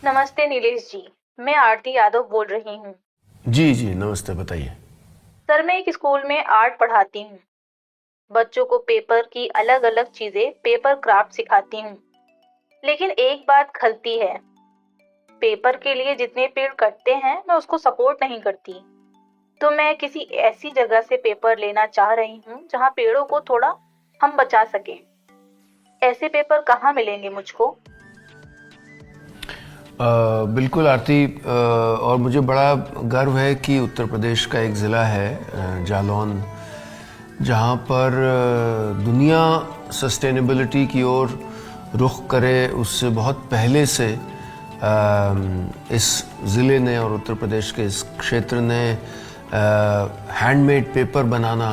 नमस्ते नीलेश जी। मैं आरती यादव बोल रही हूँ। जी जी, नमस्ते, बताइए। सर, मैं एक स्कूल में आर्ट पढ़ाती हूँ। बच्चों को पेपर की अलग अलग चीजें पेपर क्राफ्ट सिखाती हूँ। लेकिन एक बात खलती है, पेपर के लिए जितने पेड़ कटते हैं मैं उसको सपोर्ट नहीं करती। तो मैं किसी ऐसी जगह से पेपर लेना चाह रही हूँ जहाँ पेड़ों को थोड़ा हम बचा सकें। ऐसे पेपर कहाँ मिलेंगे मुझको? बिल्कुल आरती, और मुझे बड़ा गर्व है कि उत्तर प्रदेश का एक ज़िला है जालौन, जहाँ पर दुनिया सस्टेनेबिलिटी की ओर रुख करे उससे बहुत पहले से इस ज़िले ने और उत्तर प्रदेश के इस क्षेत्र ने हैंडमेड पेपर बनाना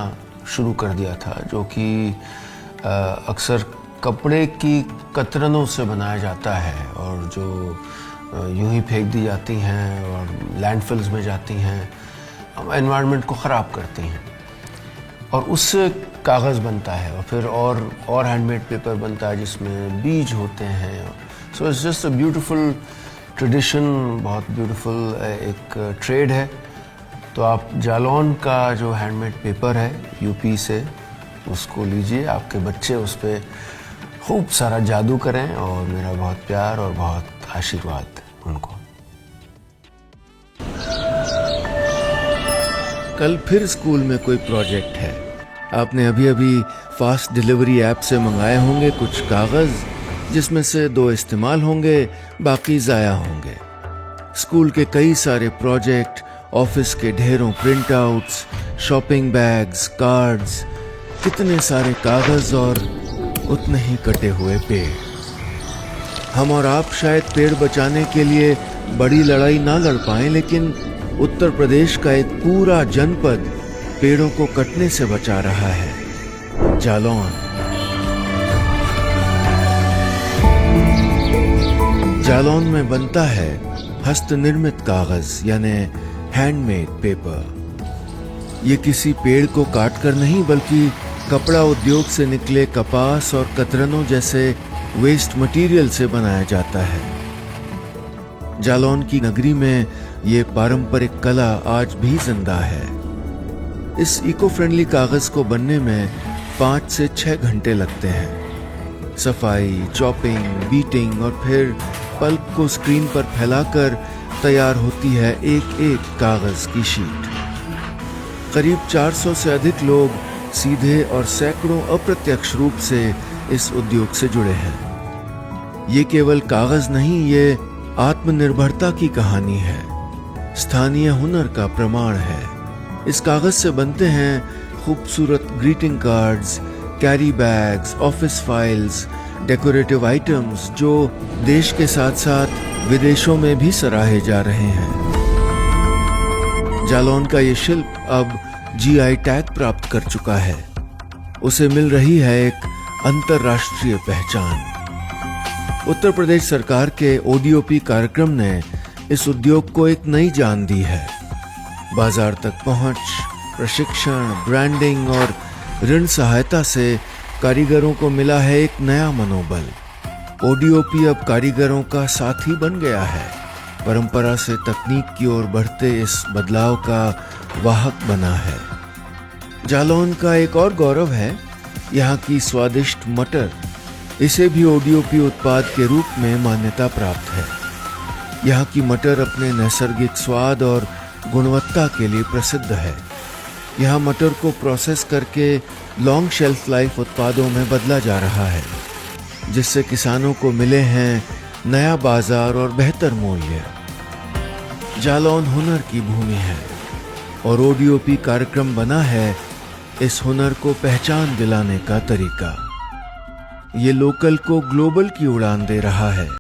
शुरू कर दिया था, जो कि अक्सर कपड़े की कतरनों से बनाया जाता है और जो यूं ही फेंक दी जाती हैं और लैंडफिल्स में जाती हैं, एनवायरनमेंट को ख़राब करती हैं, और उससे कागज़ बनता है और फिर और हैंडमेड पेपर बनता है जिसमें बीज होते हैं। So it's just a beautiful tradition, बहुत ब्यूटीफुल एक ट्रेड है। तो आप जालौन का जो हैंडमेड पेपर है यूपी से, उसको लीजिए, आपके बच्चे उस पर खूब सारा जादू करें, और मेरा बहुत प्यार और बहुत आशीर्वाद उनको। कल फिर स्कूल में कोई प्रोजेक्ट है। आपने अभी अभी फास्ट डिलीवरी ऐप से मंगाए होंगे कुछ कागज़, जिसमें से 2 इस्तेमाल होंगे, बाकी ज़ाया होंगे। स्कूल के कई सारे प्रोजेक्ट, ऑफिस के ढेरों print outs, shopping bags, cards, कितने सारे कागज़ और उतने ही कटे हुए पेड़। हम और आप शायद पेड़ बचाने के लिए बड़ी लड़ाई ना लड़ पाएं, लेकिन उत्तर प्रदेश का एक पूरा जनपद पेड़ों को कटने से बचा रहा है, जालौन। जालौन में बनता है हस्त निर्मित कागज यानी हैंडमेड पेपर। ये किसी पेड़ को काटकर नहीं, बल्कि कपड़ा उद्योग से निकले कपास और कतरनों जैसे वेस्ट मटेरियल से बनाया जाता है। जालौन की नगरी में ये पारंपरिक कला आज भी जिंदा है। इस इको फ्रेंडली कागज को बनने में 5 से 6 घंटे लगते हैं। सफाई, चॉपिंग, बीटिंग और फिर पल्प को स्क्रीन पर फैलाकर तैयार होती है एक एक कागज की शीट। करीब 400 से अधिक लोग सीधे और सैकड़ों अप्रत्यक्ष रूप से इस उद्योग से जुड़े हैं। ये केवल कागज नहीं, ये आत्मनिर्भरता की कहानी है, स्थानीय हुनर का प्रमाण है। इस कागज से बनते हैं खूबसूरत greeting cards, carry bags, office files, decorative items जो देश के साथ साथ विदेशों में भी सराहे जा रहे हैं। जालौन का ये शिल्प अब जीआई टैग प्राप्त कर चुका है। उसे मिल रही है एक अंतर्राष्ट्रीय पहचान। उत्तर प्रदेश सरकार के ओडीओपी कार्यक्रम ने इस उद्योग को एक नई जान दी है। बाजार तक पहुंच, प्रशिक्षण, ब्रांडिंग और ऋण सहायता से कारीगरों को मिला है एक नया मनोबल। ओडीओपी अब कारीगरों का साथी बन गया है, परंपरा से तकनीक की ओर बढ़ते इस बदलाव का वाहक बना है। जालौन का एक और गौरव है यहाँ की स्वादिष्ट मटर। इसे भी ओडीओपी उत्पाद के रूप में मान्यता प्राप्त है। यहाँ की मटर अपने नैसर्गिक स्वाद और गुणवत्ता के लिए प्रसिद्ध है। यहाँ मटर को प्रोसेस करके लॉन्ग शेल्फ लाइफ उत्पादों में बदला जा रहा है, जिससे किसानों को मिले हैं नया बाजार और बेहतर मूल्य। जालौन हुनर की भूमि है और ओडीओपी कार्यक्रम बना है इस हुनर को पहचान दिलाने का तरीका। ये लोकल को ग्लोबल की उड़ान दे रहा है।